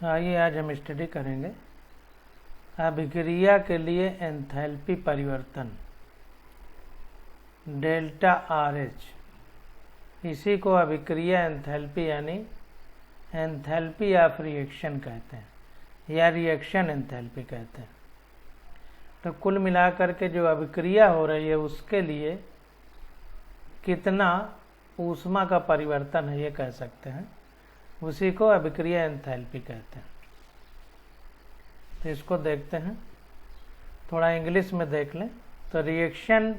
आइए आज हम स्टडी करेंगे अभिक्रिया के लिए एंथैल्पी परिवर्तन डेल्टा आर एच। इसी को अभिक्रिया एंथैल्पी यानी एंथैल्पी ऑफ रिएक्शन कहते हैं या रिएक्शन एंथैल्पी कहते हैं। तो कुल मिलाकर के जो अभिक्रिया हो रही है उसके लिए कितना ऊष्मा का परिवर्तन है ये कह सकते हैं, उसी को अभिक्रिया एंथैल्पी कहते हैं। तो इसको देखते हैं, थोड़ा इंग्लिश में देख लें। तो reaction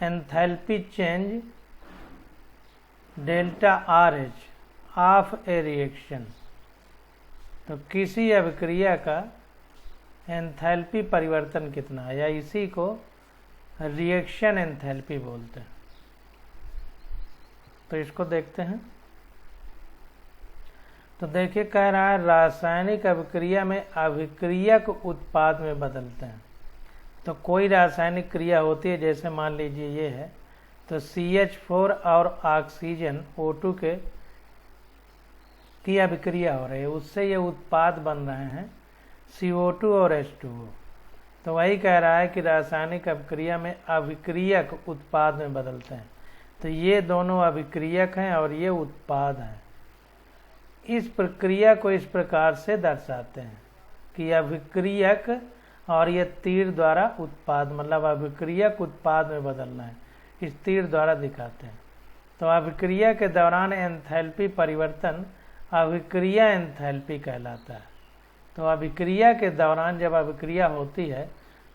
enthalpy change delta R H of A reaction. तो किसी अभिक्रिया का एंथैल्पी परिवर्तन कितना है, या इसी को रिएक्शन एंथैल्पी बोलते हैं। तो इसको देखते हैं। तो देखिए कह रहा है रासायनिक अभिक्रिया में अभिक्रियक उत्पाद में बदलते हैं। तो कोई रासायनिक क्रिया होती है, जैसे मान लीजिए ये है, तो CH4 और ऑक्सीजन O2 की अभिक्रिया हो रही है, उससे ये उत्पाद बन रहे हैं CO2 और H2O। तो वही कह रहा है कि रासायनिक अभिक्रिया में अभिक्रियक उत्पाद में बदलते हैं। तो ये दोनों अभिक्रियक हैं और ये उत्पाद हैं। इस प्रक्रिया को इस प्रकार से दर्शाते हैं कि अभिक्रियक और ये तीर द्वारा उत्पाद, मतलब अभिक्रियक उत्पाद में बदलना है, इस तीर द्वारा दिखाते हैं। तो अभिक्रिया के दौरान एंथैल्पी परिवर्तन अभिक्रिया एंथैल्पी कहलाता है। तो अभिक्रिया के दौरान जब अभिक्रिया होती है,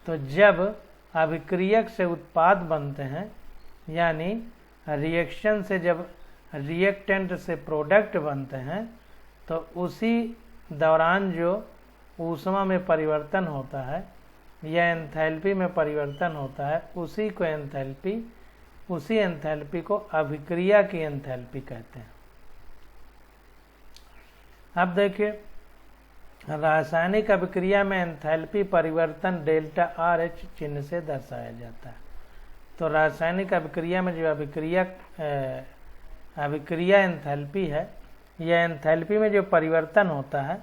तो जब अभिक्रियक से उत्पाद बनते हैं, यानी रिएक्शन से जब रिएक्टेंट से प्रोडक्ट बनते हैं, तो उसी दौरान जो ऊष्मा में परिवर्तन होता है या एंथैल्पी में परिवर्तन होता है, उसी एंथैल्पी को अभिक्रिया की एंथैल्पी कहते हैं। अब देखिए रासायनिक अभिक्रिया में एंथैल्पी परिवर्तन डेल्टा आर एच चिन्ह से दर्शाया जाता है। तो रासायनिक अभिक्रिया में जो अभिक्रिया एंथैल्पी है या एंथैल्पी में जो परिवर्तन होता है,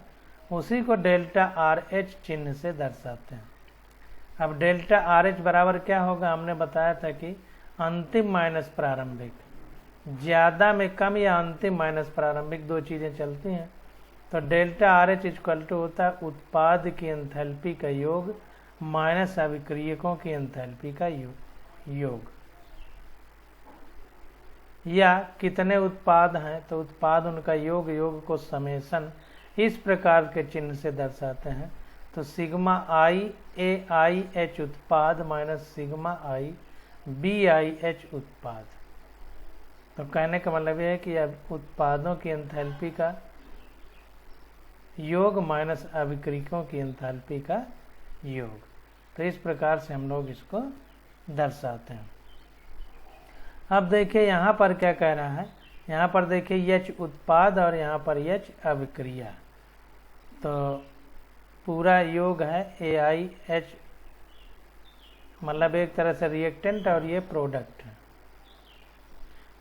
उसी को डेल्टा आर एच चिन्ह से दर्शाते हैं। अब डेल्टा आर एच बराबर क्या होगा, हमने बताया था कि अंतिम माइनस प्रारंभिक, ज़्यादा में कम या अंतिम माइनस प्रारंभिक, दो चीज़ें चलती हैं। तो delta R H equal to होता है उत्पाद की एंथैल्पी का योग माइनस अभिक्रियकों की एंथैल्पी का योग। या कितने उत्पाद हैं, तो उत्पाद उनका योग को समेसन इस प्रकार के चिन्ह से दर्शाते हैं। तो sigma I A I H उत्पाद minus sigma I B I H उत्पाद। तो कहने का मतलब यह है कि अब उत्पादों की एंथैल्पी का योग माइनस अभिक्रियकों की एंथैल्पी का योग। तो इस प्रकार से हम लोग इसको दर्शाते हैं। अब देखिए यहाँ पर क्या कह रहा है, यहाँ पर देखिए H उत्पाद और यहाँ पर H अभिक्रिया। तो पूरा योग है AiH, मतलब एक तरह से रिएक्टेंट और ये प्रोडक्ट है,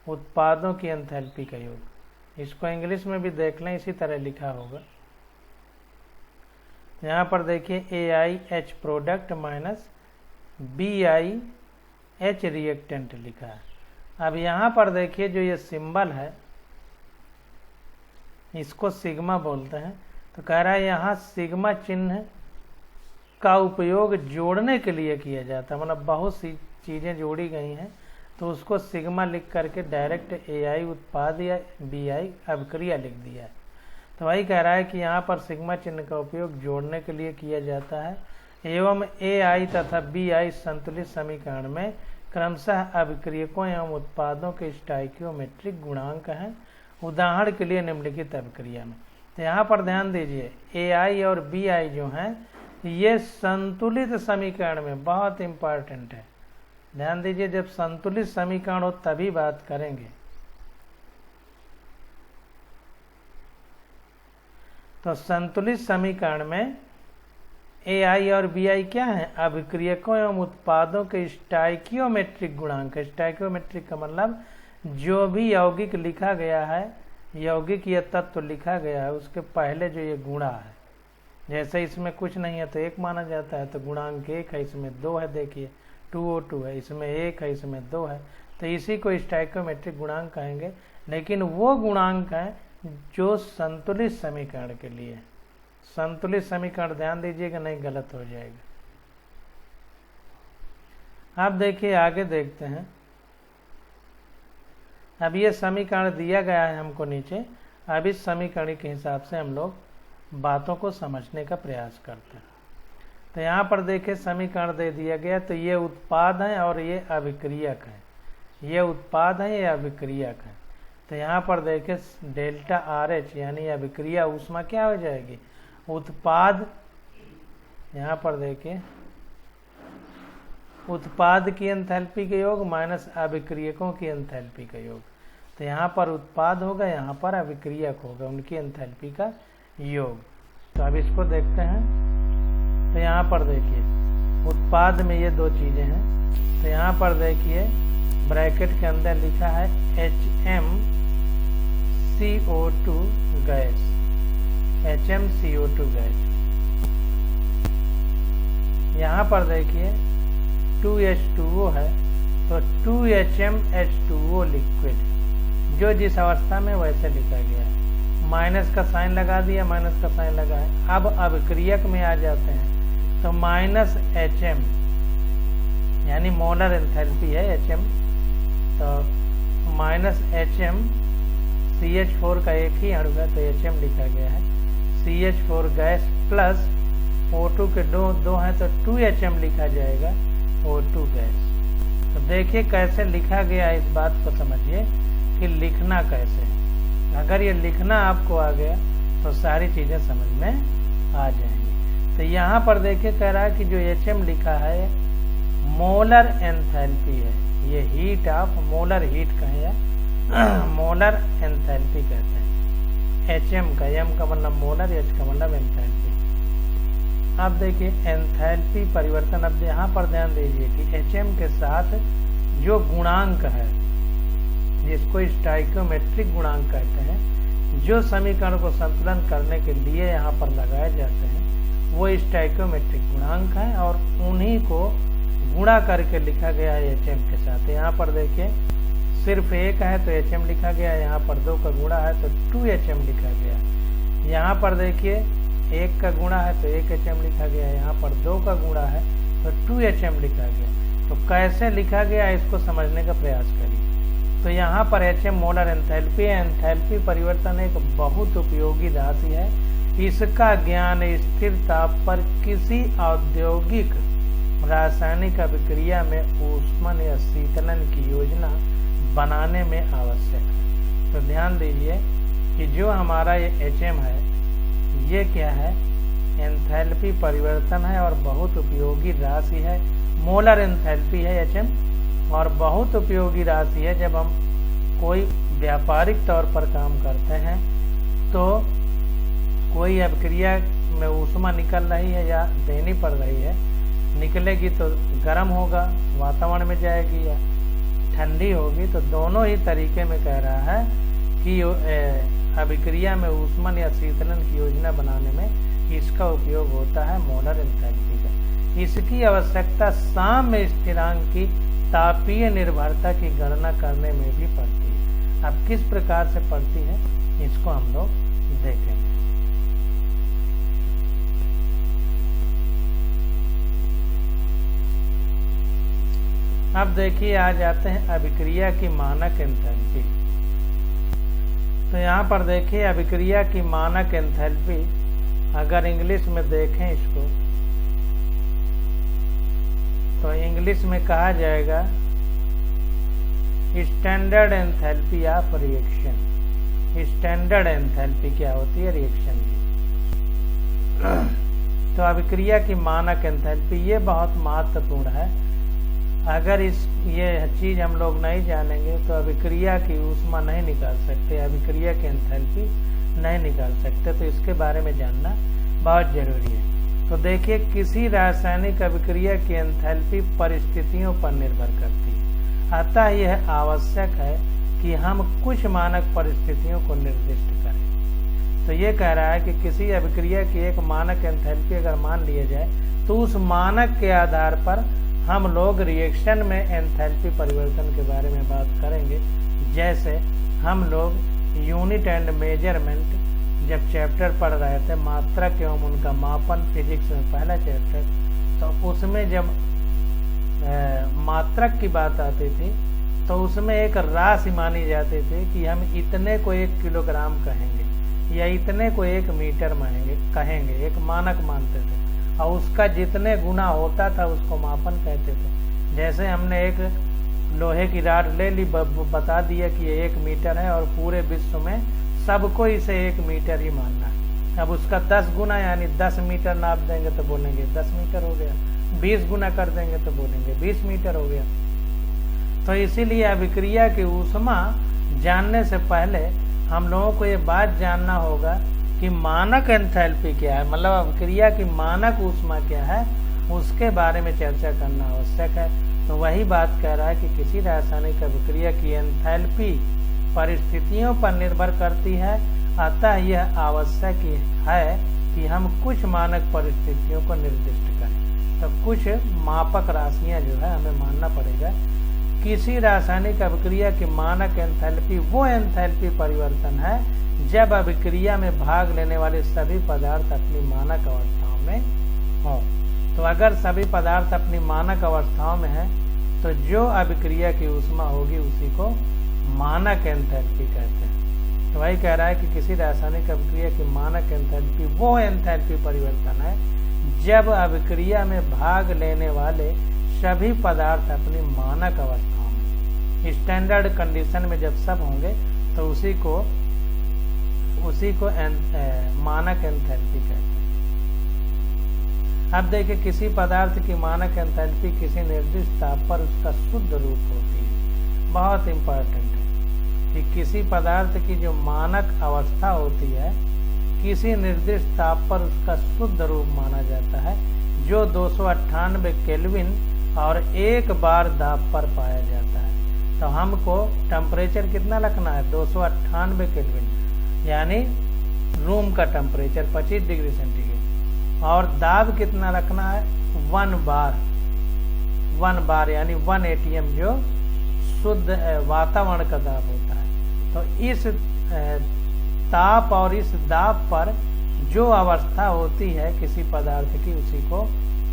उत्पादों की एंथैल्पी का योग। इसको इंग्लिश में भी देख लें, इसी तरह लिखा होगा। यहाँ पर देखिए AiH product minus BiH reactant लिखा है। अब यहाँ पर देखिए जो ये सिंबल है, इसको सिग्मा बोलते हैं। तो कह रहा है यहाँ सिग्मा चिन्ह का उपयोग जोड़ने के लिए किया जाता है, मतलब बहुत सी चीज़ें जोड़ी गई हैं, तो उसको सिग्मा लिख करके डायरेक्ट AI उत्पाद या BI अभिक्रिया लिख दिया है। तो वही कह रहा है कि यहाँ पर सिग्मा चिन्ह का उपयोग जोड़ने के लिए किया जाता है, एवं AI तथा BI संतुलित समीकरण में क्रमशः अभिक्रियकों एवं उत्पादों के स्टाइकियोमेट्रिक गुणांक हैं। उदाहरण के लिए निम्नलिखित अभिक्रिया में, तो यहाँ पर ध्यान दीजिए AI और BI जो हैं, ये संतुलित समीकरण में, बहुत इम्पॉर्टेंट है, ध्यान दीजिए, जब संतुलित समीकरण हो तभी बात करेंगे। तो संतुलित समीकरण में AI और BI क्या है, अभिक्रियकों एवं उत्पादों के स्टाइकियोमेट्रिक गुणांक। स्टाइकियोमेट्रिक का मतलब जो भी यौगिक लिखा गया है यौगिक ये तत्व लिखा गया है उसके पहले जो ये गुणा है, जैसे इसमें कुछ नहीं है तो 1 माना जाता है, तो गुणांक 1 है, इसमें 2 है, देखिए 2O2 है, इसमें 1 है, इसमें 2 है, तो इसी को स्टोइकोमेट्रिक गुणांक कहेंगे। लेकिन वो गुणांक है जो संतुलित समीकरण के लिए, संतुलित समीकरण ध्यान दीजिएगा नहीं गलत हो जाएगा। आप देखिए आगे देखते हैं। अब ये समीकरण दिया गया है हमको नीचे, अब इस समीकरण के हिसाब से हम लोग बातों को समझने का प्रयास करते हैं। तो यहाँ पर देखें समीकरण दे दिया गया, तो ये उत्पाद है और ये अभिक्रियक है, ये उत्पाद है ये अभिक्रियक है। तो यहाँ पर देखें डेल्टा RH यानी अभिक्रिया ऊष्मा क्या हो जाएगी, उत्पाद, यहाँ पर देखिए उत्पाद की एंथैल्पी का योग माइनस अभिक्रियकों की एंथैल्पी का योग। तो यहाँ पर उत्पाद होगा, यहाँ पर अभिक्रियक होगा, उनकी एंथैल्पी का योग। तो अब इसको देखते हैं। तो यहाँ पर देखिए उत्पाद में ये 2 चीज़ें हैं। तो यहाँ पर देखिए ब्रैकेट के अंदर लिखा है HMCO2 गैस, HMCO2 गैस। यहाँ पर देखिए 2H2O है, तो 2HMH2O लिक्विड, जो जिस अवस्था में वैसे लिखा गया है। माइनस का साइन लगा दिया, माइनस का साइन लगा है। अब अभिक्रियक में आ जाते हैं, तो माइनस HM यानी मोलर एंथैल्पी है HM, तो माइनस HM CH4 का एक ही अणु है तो HM लिखा गया है, CH4 गैस प्लस O2 के दो हैं तो 2HM लिखा जाएगा, O2 गैस। तो देखिए कैसे लिखा गया है, इस बात को समझिए कि लिखना कैसे। अगर ये लिखना आपको आ गया तो सारी चीज़ें समझ में आ जाएंगी। तो यहाँ पर देखिए कह रहा है कि जो HM लिखा है मोलर एंथैल्पी है, ये हीट ऑफ मोलर हीट कहें या मोलर एंथैल्पी कहते हैं। HM का, M का मतलब मोलर, H का मतलब एंथैल्पी। अब देखिए एंथैल्पी परिवर्तन, अब यहाँ पर ध्यान दीजिए कि HM के साथ जो गुणांक है जिसको स्टोइकोमेट्रिक गुणांक कहते हैं, जो समीकरण को संतुलन करने के लिए यहाँ पर लगाए जाते हैं वो स्टोइकोमेट्रिक गुणांक है और उन्हीं को गुणा करके लिखा गया है HM के साथ। यहाँ पर देखिए सिर्फ 1 है तो HM लिखा गया, यहाँ पर 2 का गुणा है तो 2HM लिखा गया। यहाँ पर देखिए 1 का गुणा है तो 1HM लिखा गया, यहाँ पर 2 का गुणा है तो 2HM लिखा गया। तो कैसे लिखा गया इसको समझने का प्रयास करिए। तो यहाँ पर HM मोलर एंथैल्पी है। एंथैल्पी परिवर्तन एक बहुत उपयोगी राशि है। इसका ज्ञान स्थिर ताप पर किसी औद्योगिक रासायनिक अभिक्रिया में ऊष्मन या शीतलन की योजना बनाने में आवश्यक है। तो ध्यान दीजिए कि जो हमारा ये HM है ये क्या है, एंथैल्पी परिवर्तन है और बहुत उपयोगी राशि है। मोलर एंथैल्पी है HM और बहुत उपयोगी राशि है। जब हम कोई व्यापारिक तौर पर काम करते हैं तो कोई अभिक्रिया में ऊष्मा निकल रही है या देनी पड़ रही है, निकलेगी तो गर्म होगा, वातावरण में जाएगी या ठंडी होगी, तो दोनों ही तरीके में कह रहा है कि अभिक्रिया में ऊष्मन या शीतलन की योजना बनाने में इसका उपयोग होता है मोलर एंथैल्पी का। इसकी आवश्यकता साम्य स्थिरांक की तापीय निर्भरता की गणना करने में भी पड़ती है। अब किस प्रकार से पड़ती है इसको हम लोग देखेंगे। अब देखिए आ जाते हैं अभिक्रिया की मानक एंथैल्पी। तो यहाँ पर देखिए अभिक्रिया की मानक एंथैल्पी, अगर इंग्लिश में देखें इसको तो इंग्लिश में कहा जाएगा standard enthalpy of reaction. Standard enthalpy क्या होती है, रिएक्शन की। तो अभिक्रिया की मानक एंथैल्पी ये बहुत महत्वपूर्ण है। अगर ये चीज़ हम लोग नहीं जानेंगे तो अभिक्रिया की ऊष्मा नहीं निकाल सकते, अभिक्रिया की एंथैल्पी नहीं निकाल सकते। तो इसके बारे में जानना बहुत जरूरी है। तो देखिए किसी रासायनिक अभिक्रिया की एंथैल्पी परिस्थितियों पर निर्भर करती है, अतः यह आवश्यक है कि हम कुछ मानक परिस्थितियों को निर्दिष्ट करें। तो ये कह रहा है कि किसी अभिक्रिया की एक मानक एंथैल्पी अगर मान लिया जाए तो उस मानक के आधार पर हम लोग रिएक्शन में एंथैल्पी परिवर्तन के बारे में बात करेंगे। जैसे हम लोग यूनिट एंड मेजरमेंट जब चैप्टर पढ़ रहे थे, मात्रक एवं उनका मापन, फिजिक्स में पहला चैप्टर, तो उसमें जब मात्रक की बात आती थी तो उसमें एक राशि मानी जाती थी कि हम इतने को 1 किलोग्राम कहेंगे या इतने को 1 मीटर कहेंगे, एक मानक मानते थे, और उसका जितने गुना होता था उसको मापन कहते थे। जैसे हमने एक लोहे की राड ले ली, बता दिया कि ये 1 मीटर है और पूरे विश्व में सबको इसे 1 मीटर ही मानना है। अब उसका 10 गुना यानी 10 मीटर नाप देंगे तो बोलेंगे 10 मीटर हो गया, 20 गुना कर देंगे तो बोलेंगे 20 मीटर हो गया। तो इसीलिए अभिक्रिया की ऊष्मा जानने से पहले हम लोगों को ये बात जानना होगा कि मानक एंथैल्पी क्या है, मतलब अभिक्रिया की मानक ऊष्मा क्या है, उसके बारे में चर्चा करना आवश्यक है। तो वही बात कह रहा है कि किसी रासायनिक अभिक्रिया की एंथैल्पी परिस्थितियों पर निर्भर करती है, अतः यह आवश्यक है कि हम कुछ मानक परिस्थितियों को निर्दिष्ट करें। तो कुछ मापक राशियां जो है हमें मानना पड़ेगा। किसी रासायनिक अभिक्रिया की मानक एंथैल्पी वो एंथैल्पी परिवर्तन है जब अभिक्रिया में भाग लेने वाले सभी पदार्थ अपनी मानक अवस्थाओं में हों। तो अगर सभी पदार्थ अपनी मानक अवस्थाओं में हैं तो जो अभिक्रिया की ऊष्मा होगी उसी को मानक एंथैल्पी कहते हैं। तो वही कह रहा है कि किसी रासायनिक अभिक्रिया की मानक एंथैल्पी वो एंथैल्पी परिवर्तन है जब अभिक्रिया में भाग लेने वाले सभी पदार्थ अपनी मानक अवस्थाओं में, स्टैंडर्ड कंडीशन में जब सब होंगे तो उसी को मानक एंथैल्पी कहते हैं। अब देखिए, किसी पदार्थ की मानक एंथैल्पी किसी निर्दिष्ट ताप पर उसका शुद्ध रूप होती है। बहुत इंपॉर्टेंट है कि किसी पदार्थ की जो मानक अवस्था होती है किसी निर्दिष्ट ताप पर उसका शुद्ध रूप माना जाता है, जो 298 केल्विन और 1 बार दाब पर पाया जाता है। तो हमको टेम्परेचर कितना रखना है, 298 केल्विन, यानी रूम का टेम्परेचर 25 डिग्री सेंटीग्रेड, और दाब कितना रखना है, 1 बार यानी 1 ATM, जो शुद्ध वातावरण का दाब होता है। तो इस ताप और इस दाब पर जो अवस्था होती है किसी पदार्थ की उसी को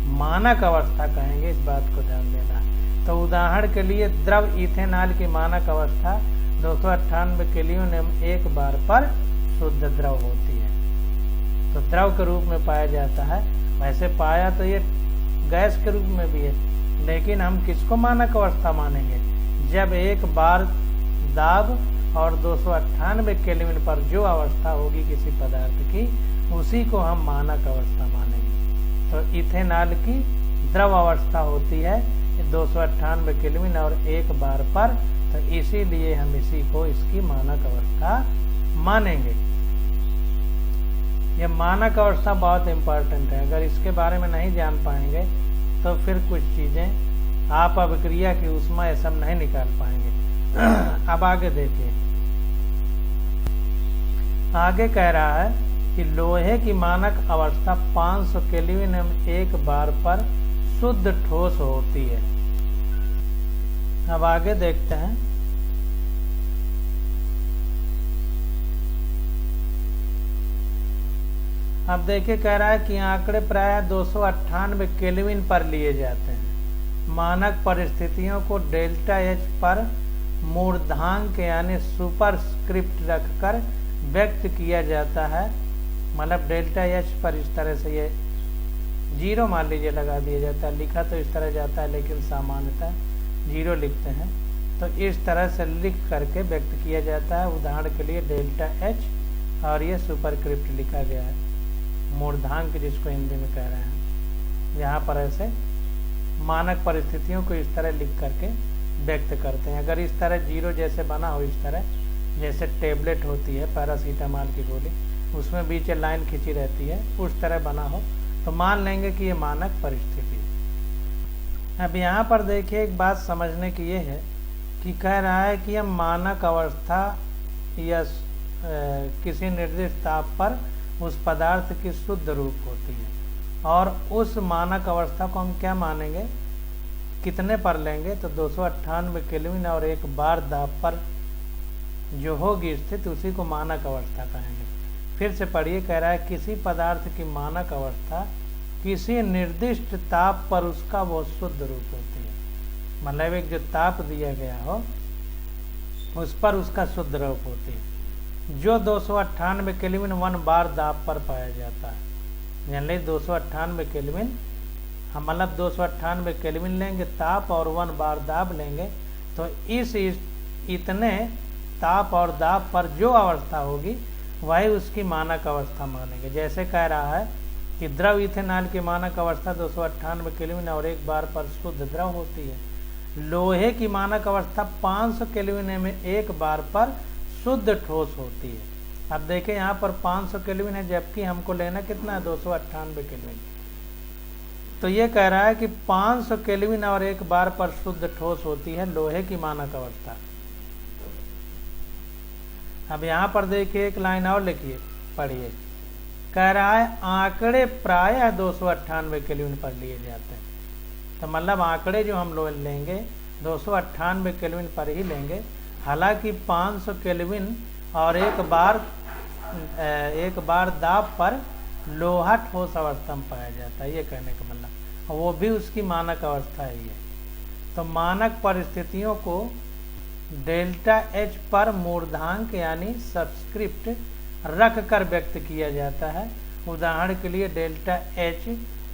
मानक अवस्था कहेंगे, इस बात को ध्यान देना। तो उदाहरण के लिए द्रव इथेनॉल की मानक अवस्था 298 केल्विन 1 बार पर शुद्ध द्रव होती है। तो द्रव के रूप में पाया जाता है। वैसे पाया तो ये गैस के रूप में भी है, लेकिन हम किसको मानक अवस्था मानेंगे, जब 1 बार दाब और 298 केल्विन पर जो अवस्था होगी किसी पदार्थ की उसी को हम मानक अवस्था मानेंगे। तो इथेनॉल की द्रव अवस्था होती है 298 केल्विन और 1 बार पर, तो इसीलिए हम इसी को इसकी मानक अवस्था मानेंगे। यह मानक अवस्था बहुत इंपॉर्टेंट है, अगर इसके बारे में नहीं जान पाएंगे तो फिर कुछ चीज़ें आप अभिक्रिया की ऊष्मा ये सब नहीं निकाल पाएंगे। अब आगे देखिए, आगे कह रहा है कि लोहे की मानक अवस्था 500 केल्विन 1 बार पर शुद्ध ठोस होती है। अब आगे देखते हैं, अब देखिए कह रहा है कि आंकड़े प्राय 298 केल्विन पर लिए जाते हैं। मानक परिस्थितियों को डेल्टा एच पर मूर्धांक यानी सुपरस्क्रिप्ट रखकर व्यक्त किया जाता है। मतलब डेल्टा एच पर इस तरह से ये 0 मान लीजिए लगा दिया जाता है, लिखा तो इस तरह जाता है लेकिन सामान्यतः 0 लिखते हैं। तो इस तरह से लिख करके व्यक्त किया जाता है। उदाहरण के लिए डेल्टा एच और ये सुपरस्क्रिप्ट लिखा गया है, मूर्धांक जिसको हिंदी में कह रहे हैं। यहाँ पर ऐसे मानक परिस्थितियों को इस तरह लिख करके व्यक्त करते हैं। अगर इस तरह 0 जैसे बना हो, इस तरह जैसे टेबलेट होती है पैरासीटामॉल की गोली, उसमें बीच लाइन खींची रहती है, उस तरह बना हो तो मान लेंगे कि ये मानक परिस्थिति। अब यहाँ पर देखिए एक बात समझने की ये है कि कह रहा है कि यह मानक अवस्था या किसी निर्दिष्ट ताप पर उस पदार्थ की शुद्ध रूप होती है, और उस मानक अवस्था को हम क्या मानेंगे, कितने पर लेंगे, तो 298 केल्विन और 1 बार दाब पर जो होगी स्थिति उसी को मानक अवस्था कहेंगे। फिर से पढ़िए, कह रहा है किसी पदार्थ की मानक अवस्था किसी निर्दिष्ट ताप पर उसका वो शुद्ध रूप होती है, मतलब एक जो ताप दिया गया हो उस पर उसका शुद्ध रूप होती है, जो 298 केल्विन 1 बार दाब पर पाया जाता है। यानी 298 केल्विन, हम मतलब 298 केल्विन लेंगे ताप और 1 बार दाब लेंगे, तो इस इतने ताप और दाब पर जो अवस्था होगी वही उसकी मानक अवस्था मानेंगे। जैसे कह रहा है कि द्रव इथेनॉल की मानक अवस्था 298 केल्विन और 1 बार पर शुद्ध द्रव होती है। लोहे की मानक अवस्था 500 केल्विन में 1 बार पर शुद्ध ठोस होती है। अब देखें यहाँ पर 500 केल्विन है, जबकि हमको लेना कितना है, 298 केल्विन। तो ये कह रहा है कि 500 केल्विन और 1 बार पर शुद्ध ठोस होती है लोहे की मानक अवस्था। अब यहाँ पर देखिए एक लाइन और लिखिए, पढ़िए, कह रहा है आंकड़े प्रायः 298 केल्विन पर लिए जाते हैं। तो मतलब आंकड़े जो हम लोग लेंगे 298 केल्विन पर ही लेंगे, हालांकि 500 केल्विन और 1 बार दाब पर लोहा ठोस अवस्था में पाया जाता है, ये कहने का मतलब, वो भी उसकी मानक अवस्था ही है। तो मानक परिस्थितियों को डेल्टा एच पर मूर्धांक यानी सबस्क्रिप्ट रख कर व्यक्त किया जाता है। उदाहरण के लिए डेल्टा एच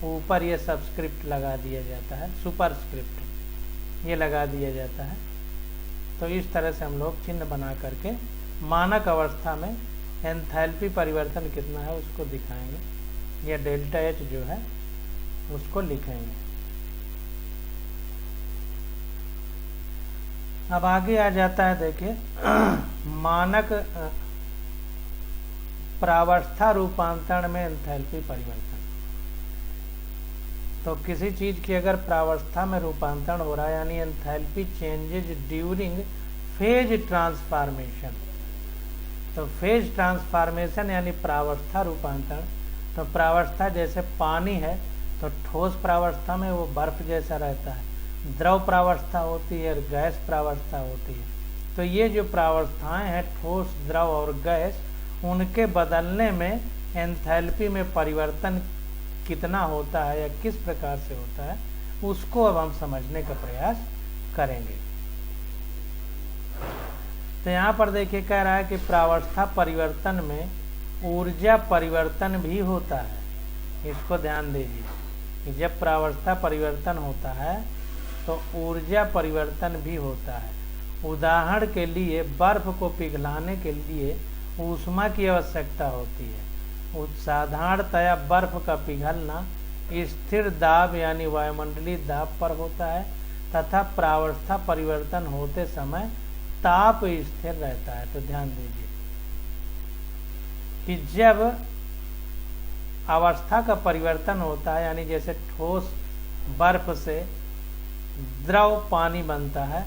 ऊपर ये सबस्क्रिप्ट लगा दिया जाता है, सुपरस्क्रिप्ट ये लगा दिया जाता है। तो इस तरह से हम लोग चिन्ह बना करके मानक अवस्था में एंथैल्पी परिवर्तन कितना है उसको दिखाएंगे, या डेल्टा एच जो है उसको लिखेंगे। अब आगे आ जाता है, देखिए मानक प्रावस्था रूपांतरण में एंथैल्पी परिवर्तन। तो किसी चीज की अगर प्रावस्था में रूपांतरण हो रहा है, यानी enthalpy changes during phase transformation. तो फेज ट्रांसफॉर्मेशन यानी प्रावस्था रूपांतरण। तो प्रावस्था जैसे पानी है तो ठोस प्रावस्था में वो बर्फ जैसा रहता है, द्रव प्रावस्था होती है और गैस प्रावस्था होती है। तो ये जो प्रावस्थाएं हैं ठोस, द्रव और गैस, उनके बदलने में एंथैल्पी में परिवर्तन कितना होता है या किस प्रकार से होता है उसको अब हम समझने का प्रयास करेंगे। तो यहाँ पर देखिए कह रहा है कि प्रावस्था परिवर्तन में ऊर्जा परिवर्तन भी होता है। इसको ध्यान दीजिए कि जब प्रावस्था परिवर्तन होता है तो ऊर्जा परिवर्तन भी होता है। उदाहरण के लिए बर्फ को पिघलाने के लिए ऊष्मा की आवश्यकता होती है। साधारणतया बर्फ का पिघलना स्थिर दाब यानी वायुमंडलीय दाब पर होता है तथा प्रावस्था परिवर्तन होते समय ताप स्थिर रहता है। तो ध्यान दीजिए कि जब अवस्था का परिवर्तन होता है, यानी जैसे ठोस बर्फ से द्रव पानी बनता है,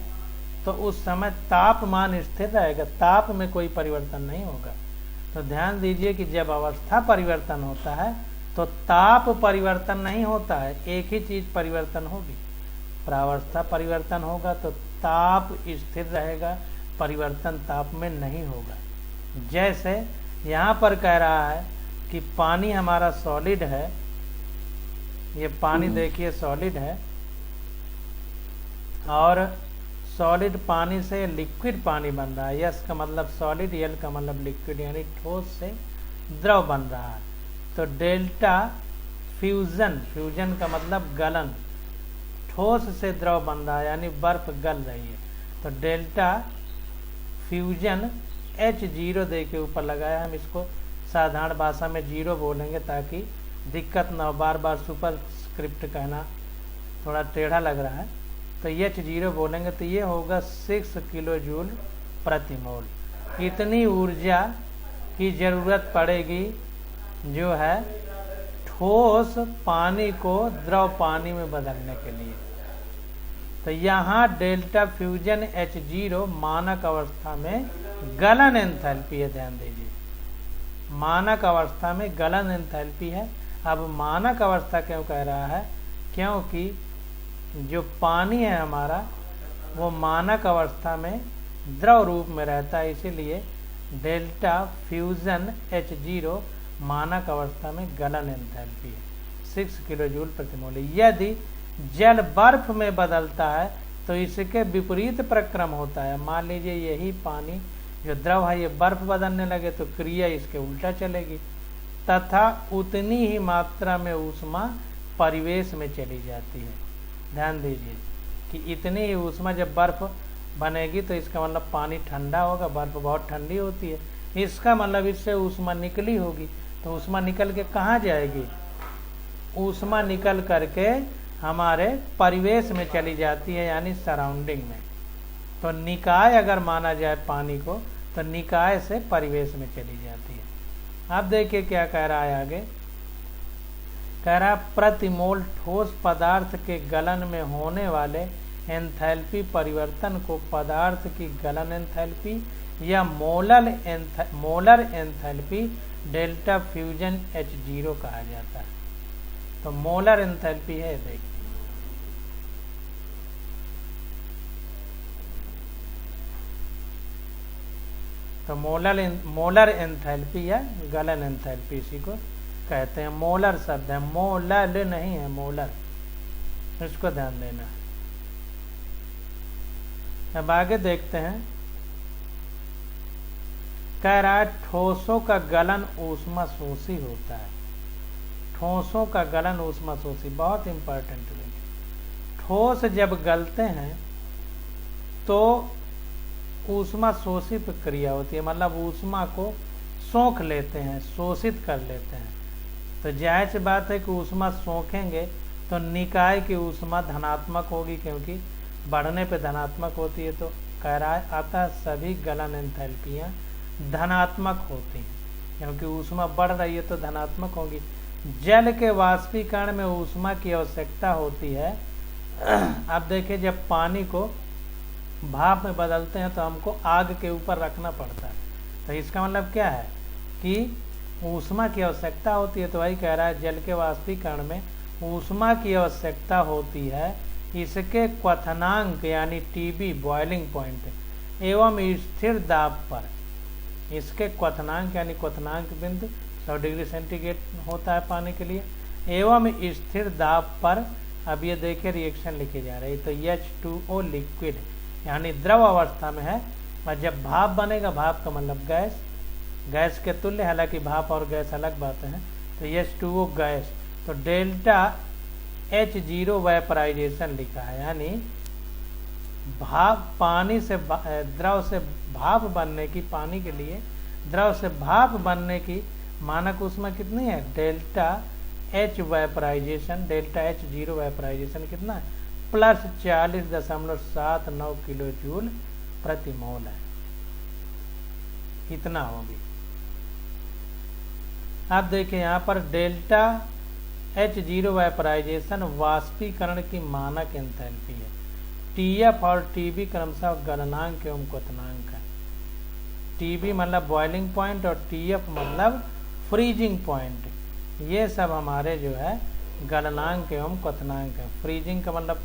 तो उस समय तापमान स्थिर रहेगा, ताप में कोई परिवर्तन नहीं होगा। तो ध्यान दीजिए कि जब अवस्था परिवर्तन होता है तो ताप परिवर्तन नहीं होता है, एक ही चीज परिवर्तन होगी। प्रावस्था परिवर्तन होगा तो ताप स्थिर रहेगा, परिवर्तन ताप में नहीं होगा। जैसे यहाँ पर कह रहा है कि पानी हमारा सॉलिड है, ये पानी देखिए सॉलिड है, और सॉलिड पानी से लिक्विड पानी बन रहा है। यस का मतलब सॉलिड, यल का मतलब लिक्विड, यानी ठोस से द्रव बन रहा है। तो डेल्टा फ्यूजन, फ्यूजन का मतलब गलन, ठोस से द्रव बन रहा है यानी बर्फ गल रही है। तो डेल्टा फ्यूजन H0 दे के ऊपर लगाया, हम इसको साधारण भाषा में 0 बोलेंगे ताकि दिक्कत ना हो, बार बार सुपर स्क्रिप्ट कहना थोड़ा टेढ़ा लग रहा है। तो H0 बोलेंगे तो ये होगा 6 किलो जूल प्रति मोल। इतनी ऊर्जा की ज़रूरत पड़ेगी जो है ठोस पानी को द्रव पानी में बदलने के लिए। तो यहाँ डेल्टा फ्यूजन H0 मानक अवस्था में गलन एंथैल्पी है, ध्यान दीजिए, मानक अवस्था में गलन एंथैल्पी है। अब मानक अवस्था क्यों कह रहा है, क्योंकि जो पानी है हमारा वो मानक अवस्था में द्रव रूप में रहता है, इसीलिए डेल्टा फ्यूजन H0 मानक अवस्था में गलन एंथैल्पी है 6 किलो जूल प्रति मोल। यदि जल बर्फ में बदलता है तो इसके विपरीत प्रक्रम होता है। मान लीजिए यही पानी जो द्रव है ये बर्फ बदलने लगे तो क्रिया इसके उल्टा चलेगी, तथा उतनी ही मात्रा में ऊष्मा परिवेश में चली जाती है। ध्यान दीजिए कि इतनी ही ऊष्मा जब बर्फ बनेगी तो इसका मतलब पानी ठंडा होगा, बर्फ बहुत ठंडी होती है, इसका मतलब इससे ऊष्मा निकली होगी। तो ऊष्मा निकल के कहाँ जाएगी, ऊष्मा निकल करके हमारे परिवेश में चली जाती है, यानी सराउंडिंग में। तो निकाय अगर माना जाए पानी को तो निकाय से परिवेश में चली जाती है। अब देखिए क्या कह रहा है आगे, कह रहा है प्रति मोल ठोस पदार्थ के गलन में होने वाले एंथैल्पी परिवर्तन को पदार्थ की गलन एंथैल्पी या molar enthalpy delta fusion H0 कहा जाता है। तो मोलर एंथैल्पी है, देखिए तो मोलर एंथैल्पी या गलन एंथैल्पी इसी को कहते हैं। मोलर शब्द है, मोलल नहीं है, मोलर, इसको ध्यान देना है। अब आगे देखते हैं, कह रहा है ठोसों का गलन ऊष्मा शोषी होता है। ठोसों का गलन ऊष्मा शोषी बहुत इंपॉर्टेंट है। ठोस जब गलते हैं तो ऊष्मा शोषी प्रक्रिया होती है, मतलब ऊष्मा को सोख लेते हैं, शोषित कर लेते हैं। तो जायज सी बात है कि ऊष्मा सोखेंगे तो निकाय की ऊष्मा धनात्मक होगी, क्योंकि बढ़ने पे धनात्मक होती है। तो कह रहा है अतः सभी गलन एंथैल्पियाँ धनात्मक होती हैं, क्योंकि ऊष्मा बढ़ रही है तो धनात्मक होगी। जल के वाष्पीकरण में ऊष्मा की आवश्यकता होती है। अब देखिए जब पानी को भाप में बदलते हैं तो हमको आग के ऊपर रखना पड़ता है, तो इसका मतलब क्या है कि ऊष्मा की आवश्यकता होती है। तो वही कह रहा है जल के वाष्पीकरण में ऊष्मा की आवश्यकता होती है, इसके क्वथनांक यानी TB बॉइलिंग पॉइंट एवं स्थिर दाब पर, इसके क्वथनांक यानी क्वथनांक बिंदु 100 डिग्री सेंटीग्रेड होता है पानी के लिए, एवं स्थिर दाब पर। अब ये देखिए रिएक्शन लिखे जा रहे हैं, तो H2O लिक्विड यानी द्रव अवस्था में है, और जब भाप बनेगा, भाप का मतलब गैस, गैस के तुल्य, हालांकि भाप और गैस अलग बातें हैं। तो H2O गैस, तो डेल्टा H0 वेपराइजेशन लिखा है, यानी भाप पानी से द्रव से भाप बनने की, पानी के लिए द्रव से भाप बनने की मानक ऊष्मा कितनी है, delta H vaporisation, delta H0 vaporisation कितना है, प्लस 40.79 किलो जूल प्रति मोल है, इतना होगी। आप देखिए यहाँ पर डेल्टा H0 वेपराइजेशन वाष्पीकरण की मानक एंथैल्पी है। TF और TB क्रमशः गलनांक एवं क्वथनांक है। TB मतलब बॉइलिंग पॉइंट और TF मतलब फ्रीजिंग पॉइंट, ये सब हमारे जो है गलनांक एवं क्वथनांक है। फ्रीजिंग का मतलब,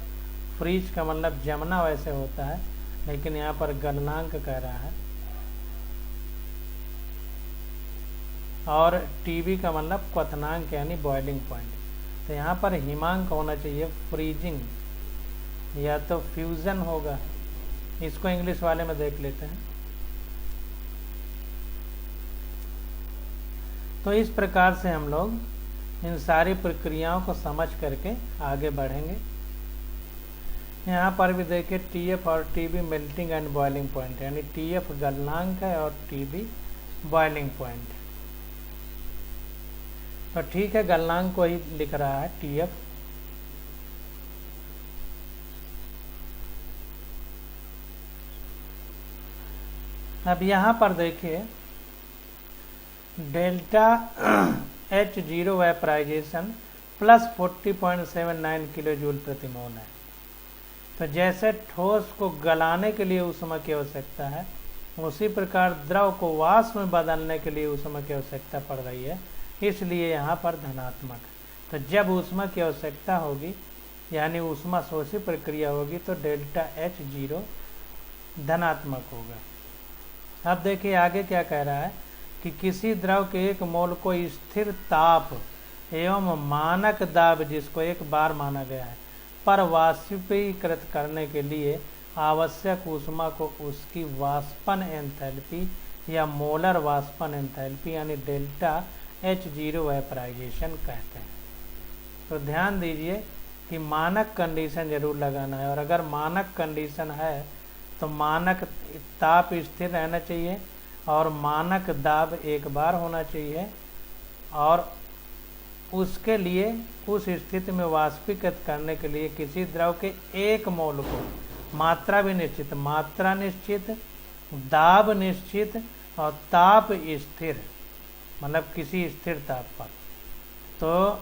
फ्रीज का मतलब जमना वैसे होता है, लेकिन यहाँ पर गलनांक कह रहा है, और TB का मतलब क्वथनांक यानी बॉइलिंग पॉइंट। तो यहाँ पर हिमांक होना चाहिए, फ्रीजिंग या तो फ्यूजन होगा, इसको इंग्लिश वाले में देख लेते हैं। तो इस प्रकार से हम लोग इन सारी प्रक्रियाओं को समझ करके आगे बढ़ेंगे। यहाँ पर भी देखिए TF और TB melting and boiling point, यानी TF गलनांक है और TB बॉइलिंग पॉइंट। तो ठीक है, गलनांक को ही लिख रहा है TF। अब यहाँ पर देखिए delta H0 vaporisation plus 40.79 kilo joule प्रति मोल है। तो जैसे ठोस को गलाने के लिए ऊष्मा की आवश्यकता है, उसी प्रकार द्रव को वाष्प में बदलने के लिए ऊष्मा की आवश्यकता पड़ रही है, इसलिए यहाँ पर धनात्मक। तो जब ऊष्मा की आवश्यकता होगी यानी ऊष्मा शोषी प्रक्रिया होगी तो डेल्टा H0 धनात्मक होगा। अब देखिए आगे क्या कह रहा है कि किसी द्रव के एक मोल को स्थिर ताप एवं मानक दाब, जिसको एक बार माना गया है, पर वाष्पीकृत करने के लिए आवश्यक ऊष्मा को उसकी वाष्पन एंथैल्पी या मोलर वाष्पन एंथैल्पी यानी डेल्टा H0 वेपराइजेशन कहते हैं। तो ध्यान दीजिए कि मानक कंडीशन जरूर लगाना है, और अगर मानक कंडीशन है तो मानक ताप स्थिर रहना चाहिए और मानक दाब एक बार होना चाहिए, और उसके लिए उस स्थिति में वाष्पीकृत करने के लिए किसी द्रव के एक मोल को मात्रा भी निश्चित, मात्रा निश्चित, दाब निश्चित और ताप स्थिर, मतलब किसी स्थिर ताप पर, तो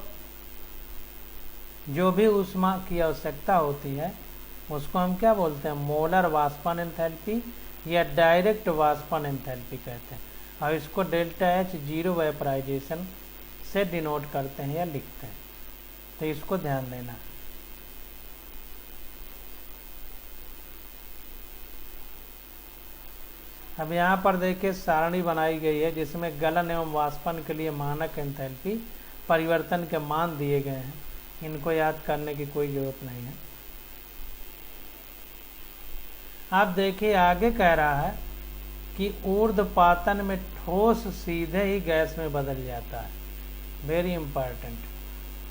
जो भी ऊष्मा की आवश्यकता होती है उसको हम क्या बोलते हैं, मोलर वाष्पन एंथैल्पी या डायरेक्ट वाष्पन एंथैल्पी कहते हैं, और इसको डेल्टा H0 वेपराइजेशन से डिनोट करते हैं या लिखते हैं। तो इसको ध्यान देना। अब यहाँ पर देखिए सारणी बनाई गई है जिसमें गलन एवं वाष्पन के लिए मानक एंथैल्पी परिवर्तन के मान दिए गए हैं, इनको याद करने की कोई जरूरत नहीं है। आप देखिए आगे कह रहा है कि ऊर्ध्वपातन में ठोस सीधे ही गैस में बदल जाता है, वेरी इंपॉर्टेंट।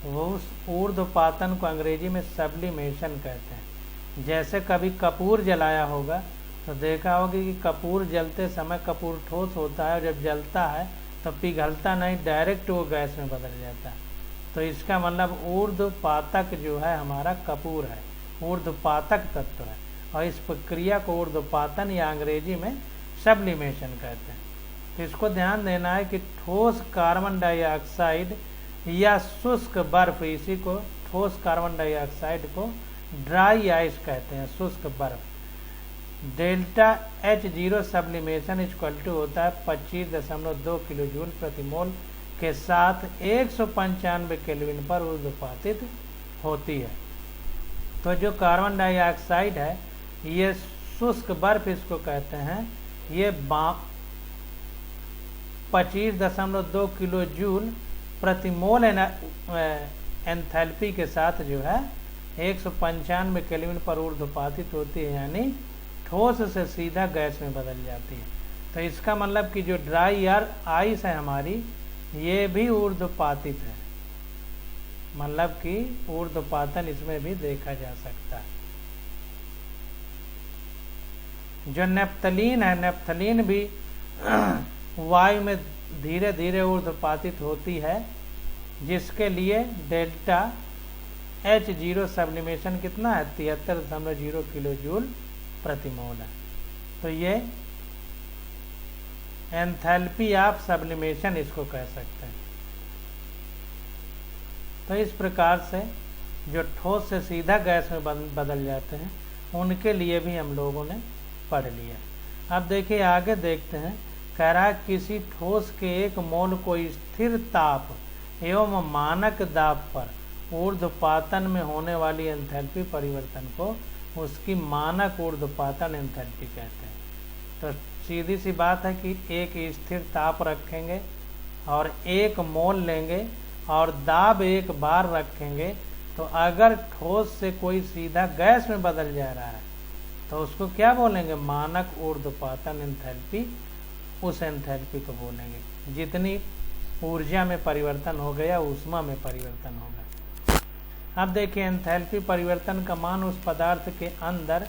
वो उस ऊर्ध्वपातन को अंग्रेजी में सब्लिमेशन कहते हैं। जैसे कभी कपूर जलाया होगा तो देखा होगा कि कपूर जलते समय कपूर ठोस होता है, और जब जलता है तो पिघलता नहीं, डायरेक्ट वो गैस में बदल जाता है। तो इसका मतलब ऊर्ध्वपातक जो है हमारा कपूर है, ऊर्ध्वपातक तत्व है, और इस प्रक्रिया को ऊर्ध्वपातन या अंग्रेजी में सब्लिमेशन कहते हैं। तो इसको ध्यान देना है कि ठोस कार्बन डाइऑक्साइड या शुष्क बर्फ, इसी को ठोस कार्बन डाइऑक्साइड को ड्राई आइस कहते हैं, शुष्क बर्फ। Delta H0 sublimation equal to होता है 25.2 किलो जूल प्रति मोल के साथ 195 केल्विन पर ऊर्ध्वपातित होती है। तो जो कार्बन डाइऑक्साइड है ये शुष्क बर्फ इसको कहते हैं, ये 25.2 किलो जूल प्रति मोल एंथैल्पी के साथ जो है 195 केल्विन पर ऊर्ध्वपातित होती है, यानी ठोस से सीधा गैस में बदल जाती है। तो इसका मतलब कि जो ड्राई एयर आइस है हमारी ये भी ऊर्ध्वपातित है, मतलब कि ऊर्ध्वपातन इसमें भी देखा जा सकता है। जो नेप्थलीन है, नेप्थलीन भी वायु में धीरे धीरे ऊर्ध्वपातित होती है, जिसके लिए डेल्टा H0 सब्लिमेशन कितना है 73.0 किलो जूल प्रति मोल है। तो ये एंथैल्पी ऑफ सब्लिमेशन इसको कह सकते हैं। तो इस प्रकार से जो ठोस से सीधा गैस में बदल जाते हैं उनके लिए भी हम लोगों ने पढ़ लिया। अब देखिए आगे देखते हैं, कह रहा है किसी ठोस के एक मोल को स्थिर ताप एवं मानक दाब पर ऊर्ध्वपातन में होने वाली एंथैल्पी परिवर्तन को उसकी मानक ऊर्ध्वपातन एंथैल्पी कहते हैं। तो सीधी सी बात है कि एक स्थिर ताप रखेंगे और एक मोल लेंगे और दाब एक बार रखेंगे, तो अगर ठोस से कोई सीधा गैस में बदल जा रहा है तो उसको क्या बोलेंगे, मानक ऊर्ध्वपातन एंथैल्पी, उस एंथैल्पी को बोलेंगे। जितनी ऊर्जा में परिवर्तन हो गया ऊष्मा में परिवर्तन होगा। अब देखिए एंथैल्पी परिवर्तन का मान उस पदार्थ के अंदर,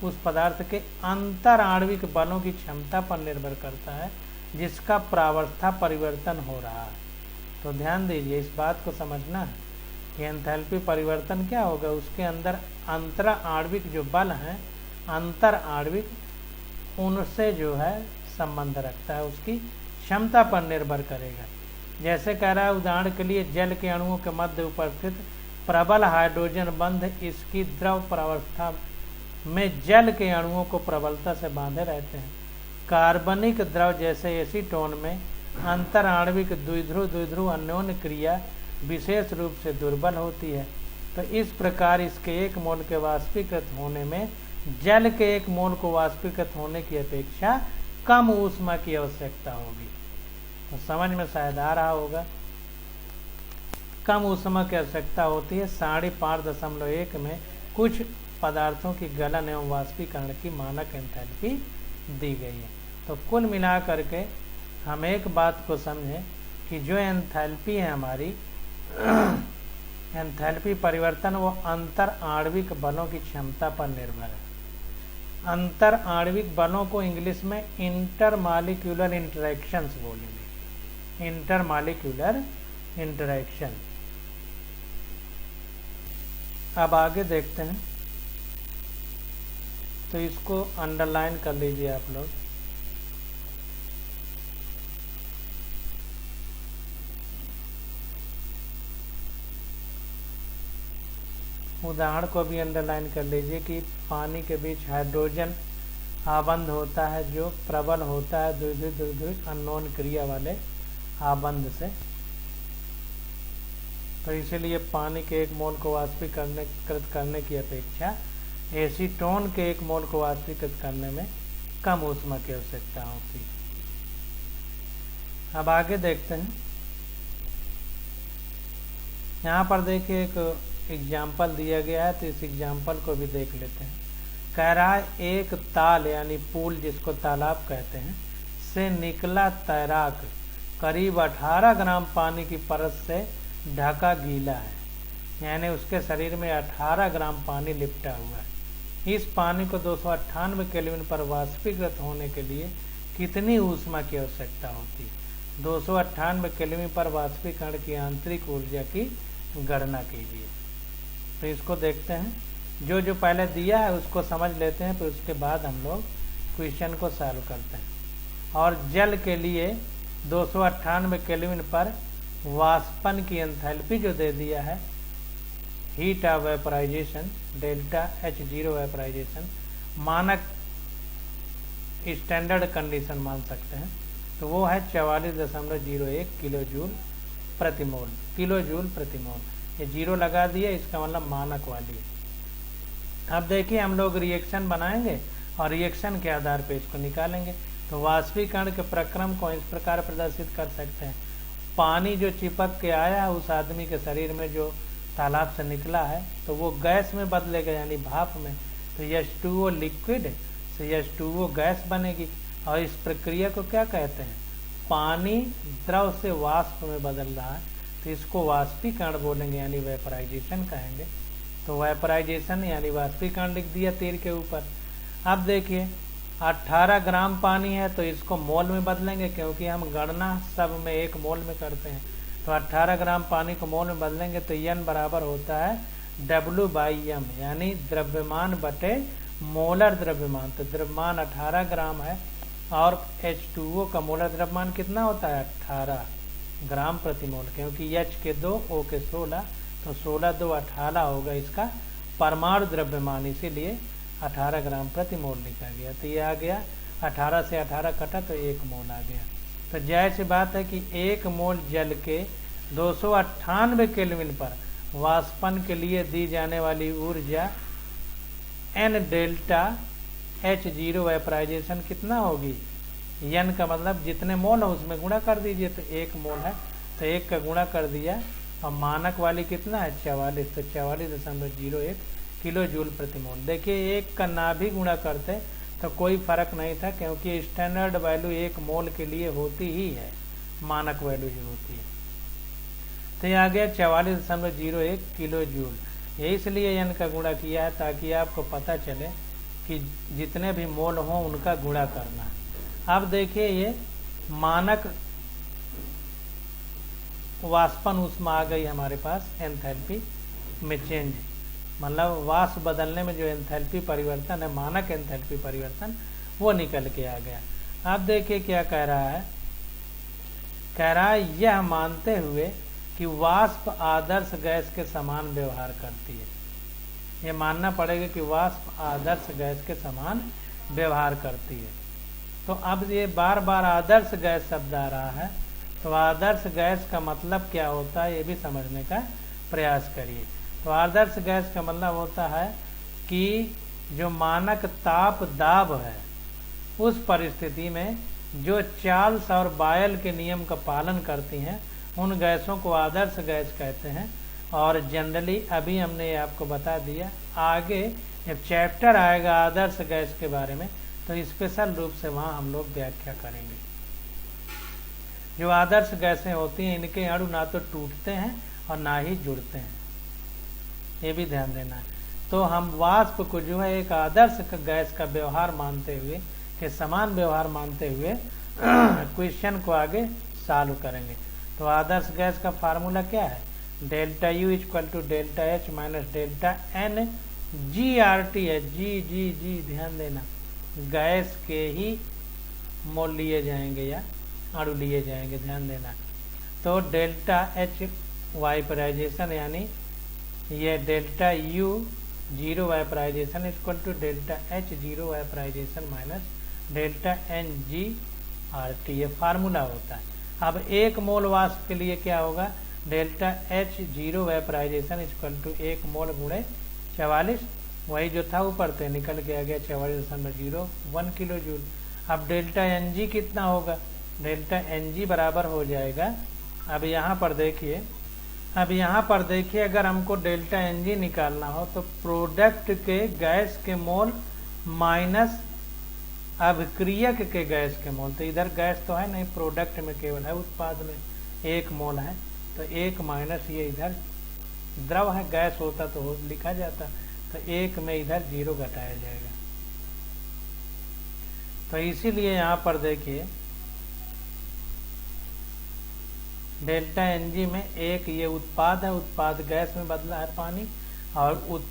उस पदार्थ के अंतर आणविक बलों की क्षमता पर निर्भर करता है जिसका प्रावस्था परिवर्तन हो रहा है। तो ध्यान दीजिए, इस बात को समझना है कि एंथैल्पी परिवर्तन क्या होगा, उसके अंदर अंतर आणविक जो बल हैं, अंतर आणविक, उनसे जो है संबंध रखता है, उसकी क्षमता पर निर्भर करेगा। जैसे कह रहा है उदाहरण के लिए जल के अणुओं के मध्य उपस्थित प्रबल हाइड्रोजन बंध इसकी द्रव प्रावस्था में जल के अणुओं को प्रबलता से बांधे रहते हैं। कार्बनिक द्रव जैसे एसीटोन में अंतर आणविक द्विध्रुव द्विध्रुव अन्योन्य क्रिया विशेष रूप से दुर्बल होती है। तो इस प्रकार इसके एक मोल के वाष्पीकृत होने में जल के एक मोल को वाष्पीकृत होने की अपेक्षा कम ऊष्मा की आवश्यकता होगी। तो समझ में शायद आ रहा होगा, कम ऊष्मा की आवश्यकता होती है। 5.1 में कुछ पदार्थों की गलन एवं वाष्पीकरण की मानक एंथैल्पी दी गई है। तो कुल मिला करके हम एक बात को समझें कि जो एंथैल्पी है हमारी एंथैल्पी परिवर्तन वो अंतर आणविक बलों की क्षमता पर निर्भर है। अंतर आणविक बलों को इंग्लिश में इंटरमॉलिक्यूलर इंटरेक्शंस बोलेंगे, इंटरमॉलिक्यूलर इंटरेक्शन। अब आगे देखते हैं, तो इसको अंडरलाइन कर लीजिए आप लोग। उदाहरण को भी अंडरलाइन कर लीजिए कि पानी के बीच हाइड्रोजन आबंध होता है जो प्रबल होता है द्विध्रुव अननोन क्रिया वाले आबंध से। तो इसीलिए पानी के एक मोल को वाष्पीकृत करने की अपेक्षा एसीटोन के एक मोल को वाष्पीकृत करने में कम ऊष्मा की आवश्यकता होती है। अब आगे देखते हैं, यहाँ पर देखिए एक एग्जाम्पल दिया गया है, तो इस एग्जाम्पल को भी देख लेते हैं। कह रहा है एक ताल यानी पूल जिसको तालाब कहते हैं से निकला तैराक करीब 18 ग्राम पानी की परत से ढका गीला है, यानी उसके शरीर में 18 ग्राम पानी लिपटा हुआ है। इस पानी को 298 केल्विन पर वाष्पीकृत होने के लिए कितनी ऊष्मा की आवश्यकता होती है? 298 केल्विन पर वाष्पीकरण की आंतरिक ऊर्जा की गणना कीजिए। तो इसको देखते हैं, जो जो पहले दिया है उसको समझ लेते हैं, फिर उसके बाद हम लोग क्वेश्चन को सॉल्व करते हैं। और जल के लिए 298 केल्विन पर वाष्पन की एंथैल्पी जो दे दिया है, heat of vaporisation delta H0 vaporisation, मानक स्टैंडर्ड कंडीशन मान सकते हैं, तो वो है 44.01 किलो जूल प्रति मोल, किलो जूल प्रति मोल। ये 0 लगा दिया, इसका मतलब मानक वाली है। अब देखिए हम लोग रिएक्शन बनाएंगे और रिएक्शन के आधार पे इसको निकालेंगे। तो वाष्पीकरण के प्रक्रम को इस प्रकार प्रदर्शित कर सकते हैं। पानी जो चिपक के आया है उस आदमी के शरीर में जो तालाब से निकला है, तो वो गैस में बदलेगा यानी भाप में। तो H2O लिक्विड से H2O गैस बनेगी। और इस प्रक्रिया को क्या कहते हैं? पानी द्रव से वाष्प में बदल रहा है, तो इसको वाष्पीकरण बोलेंगे यानी वेपराइजेशन कहेंगे। तो वेपराइजेशन यानी वाष्पीकरण लिख दिया तीर के ऊपर। अब देखिए 18 ग्राम पानी है, तो इसको मोल में बदलेंगे क्योंकि हम गणना सब में 1 मोल में करते हैं। तो 18 ग्राम पानी को मोल में बदलेंगे तो N बराबर होता है W/M, यानी द्रव्यमान बटे मोलर द्रव्यमान। तो द्रव्यमान 18 ग्राम है और H2O का मोलर द्रव्यमान कितना होता है? 18 ग्राम प्रति मोल, क्योंकि H के 2 O के 16, तो 16 2 18 होगा इसका परमाणु द्रव्यमान, इसीलिए 18 ग्राम प्रति मोल लिखा गया। तो ये आ गया 18 से 18 कटा तो 1 मोल आ गया। तो जाहिर सी बात है कि 1 मोल जल के 298 केल्विन पर वाष्पन के लिए दी जाने वाली ऊर्जा N डेल्टा H0 वेपराइजेशन कितना होगी? N का मतलब जितने मोल है उसमें गुणा कर दीजिए, तो 1 मोल है तो 1 का गुणा कर दिया। और मानक वाली कितना है? 44, तो 44.01 किलो जूल प्रति मोल। देखिए 1 का ना भी गुणा करते तो कोई फर्क नहीं था, क्योंकि स्टैंडर्ड वैल्यू 1 मोल के लिए होती ही है, मानक वैल्यू जो होती है। तो ये आ गया 44.01 किलो जूल। ये इसलिए N का गुणा किया है ताकि आपको पता चले कि जितने भी मोल हों उनका गुणा करना। अब देखिए ये मानक वाष्पन ऊष्मा आ गई हमारे पास, एंथैल्पी में चेंज, मतलब वाष्प बदलने में जो एंथैल्पी परिवर्तन है, मानक एंथैल्पी परिवर्तन, वो निकल के आ गया। अब देखिए क्या कह रहा है, कह रहा है यह मानते हुए कि वाष्प आदर्श गैस के समान व्यवहार करती है। ये मानना पड़ेगा कि वाष्प आदर्श गैस के समान व्यवहार करती है। तो अब ये बार बार आदर्श गैस शब्द आ रहा है, तो आदर्श गैस का मतलब क्या होता है ये भी समझने का प्रयास करिए। तो आदर्श गैस का मतलब होता है कि जो मानक ताप दाब है उस परिस्थिति में जो चार्ल्स और बॉयल के नियम का पालन करती हैं उन गैसों को आदर्श गैस कहते हैं। और जनरली अभी हमने ये आपको बता दिया, आगे जब चैप्टर आएगा आदर्श गैस के बारे में तो स्पेशल रूप से वहाँ हम लोग व्याख्या करेंगे। जो आदर्श गैसें होती हैं इनके अणु ना तो टूटते हैं और ना ही जुड़ते हैं, ये भी ध्यान देना है। तो हम वाष्प को जो है एक आदर्श गैस का व्यवहार मानते हुए, के समान व्यवहार मानते हुए क्वेश्चन को आगे सॉल्व करेंगे। तो आदर्श गैस का फार्मूला क्या है? Delta U equal to delta H minus delta N G R T है। जी जी जी ध्यान देना, गैस के ही मोल लिए जाएंगे या अणु लिए जाएंगे, ध्यान देना। तो डेल्टा एच वाइपराइजेशन यानी ये delta U zero vaporisation equal to delta H zero vaporisation minus delta N G R T, ये फार्मूला होता है। अब एक मोल वाष्प के लिए क्या होगा? Delta H zero vaporisation equal to एक मोल गुणे 44, वही जो था ऊपर से निकल के आ गया 44.01 किलो जूल। अब डेल्टा एन जी कितना होगा? डेल्टा एन जी बराबर हो जाएगा, अब यहाँ पर देखिए, अगर हमको डेल्टा एन जी निकालना हो तो प्रोडक्ट के गैस के मोल माइनस अभिक्रियक के गैस के मोल। तो इधर गैस तो है नहीं, प्रोडक्ट में केवल है, उत्पाद में एक मोल है, तो एक माइनस ये इधर द्रव है, गैस होता तो लिखा जाता, तो एक में इधर जीरो घटाया जाएगा। तो इसीलिए यहाँ पर देखिए डेल्टा एन जी में एक ये उत्पाद है, उत्पाद गैस में बदला है पानी, और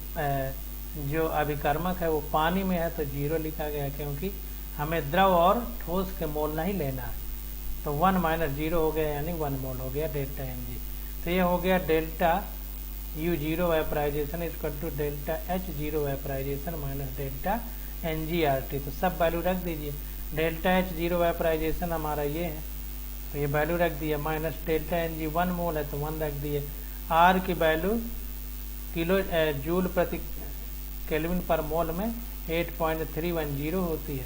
जो अभिकर्मक है वो पानी में है, तो जीरो लिखा गया क्योंकि हमें द्रव और ठोस के मोल नहीं लेना है। तो 1 माइनस जीरो हो गया यानी 1 मोल हो गया डेल्टा एन जी। तो ये हो गया delta U zero vaporisation equal to delta H zero vaporisation minus delta N G R T. तो सब वैल्यू रख दीजिए। डेल्टा एच जीरो वेपराइजेशन हमारा ये है, तो ये वैल्यू रख दिया, माइनस डेल्टा एन जी 1 मोल है तो 1 रख दिए। आर की वैल्यू किलो जूल प्रति केल्विन पर मोल में 8.310 होती है,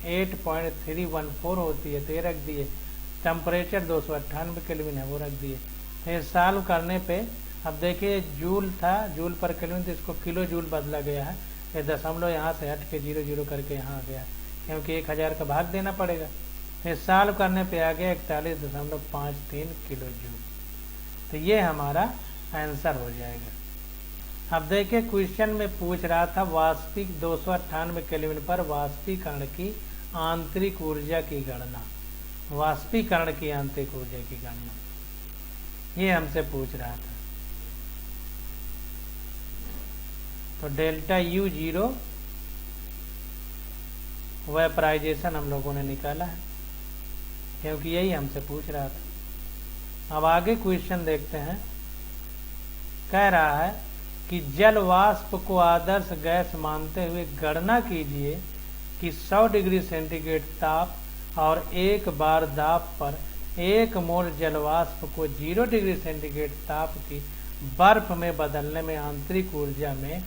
8.314 होती है, तो ये रख दिए। टेम्परेचर 298 केल्विन है, वो रख दिए। तो ये सॉल्व करने पे अब देखिए जूल था, जूल पर केल्विन, तो इसको किलो जूल बदला गया है। ये दशमलव यहाँ से हट के 00 करके यहाँ आ गया, क्योंकि 1000 का भाग देना पड़ेगा। तो सॉल्व करने पे आ गया 41.53 किलो जूल। तो ये हमारा आंसर हो जाएगा। अब देखिए क्वेश्चन में पूछ रहा था वाष्पिक 298 केल्विन पर वाष्पीकरण की आंतरिक ऊर्जा की गणना, वाष्पीकरण की आंतरिक ऊर्जा की गणना, ये हमसे पूछ रहा था। तो डेल्टा यू जीरो वेपराइजेशन हम लोगों ने निकाला है, क्योंकि यही हमसे पूछ रहा था। अब आगे क्वेश्चन देखते हैं। कह रहा है कि जल वाष्प को आदर्श गैस मानते हुए गणना कीजिए कि 100 डिग्री सेंटीग्रेड ताप और 1 बार दाब पर 1 मोल जल वाष्प को 0 डिग्री सेंटीग्रेड ताप की बर्फ में बदलने में आंतरिक ऊर्जा में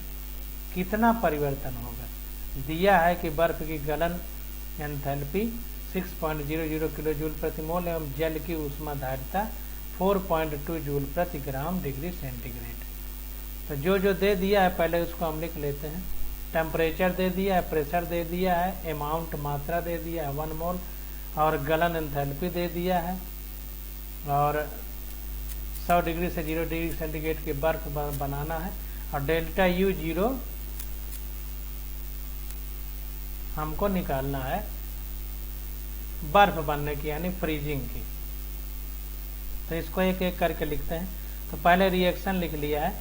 कितना परिवर्तन होगा। दिया है कि बर्फ की गलन एंथैल्पी 6.00 किलो जूल प्रति मोल एवं जल की ऊष्माधारिता 4.2 जूल प्रति ग्राम डिग्री सेंटीग्रेड। तो जो दे दिया है पहले उसको हम लिख लेते हैं। टेम्परेचर दे दिया है, प्रेशर दे दिया है, अमाउंट मात्रा दे दिया है 1 मोल, और गलन एंथैल्पी दे दिया है, और 100 डिग्री से 0 डिग्री सेंटीग्रेड की बर्फ बनाना है, और डेल्टा यू जीरो हमको निकालना है बर्फ बनने की यानी फ्रीजिंग की। तो इसको एक एक करके लिखते हैं। तो पहले रिएक्शन लिख लिया है,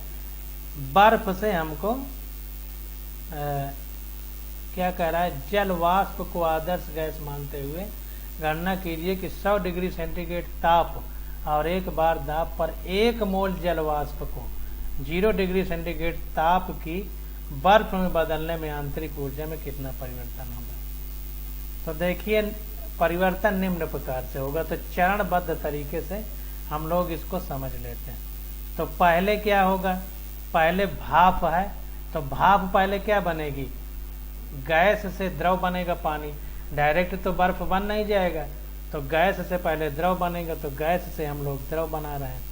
बर्फ से हमको क्या कह रहा है, जल वाष्प को आदर्श गैस मानते हुए गणना कीजिए कि 100 डिग्री सेंटीग्रेड ताप और 1 बार दाब पर 1 मोल जल वाष्प को 0 डिग्री सेंटीग्रेड ताप की बर्फ में बदलने में आंतरिक ऊर्जा में कितना परिवर्तन होगा। तो देखिए परिवर्तन निम्न प्रकार से होगा। तो चरणबद्ध तरीके से हम लोग इसको समझ लेते हैं। तो पहले क्या होगा, पहले भाप है, तो भाप पहले क्या बनेगी, गैस से द्रव बनेगा पानी, डायरेक्ट तो बर्फ बन नहीं जाएगा, तो गैस से पहले द्रव बनेगा, तो गैस से हम लोग द्रव बना रहे हैं।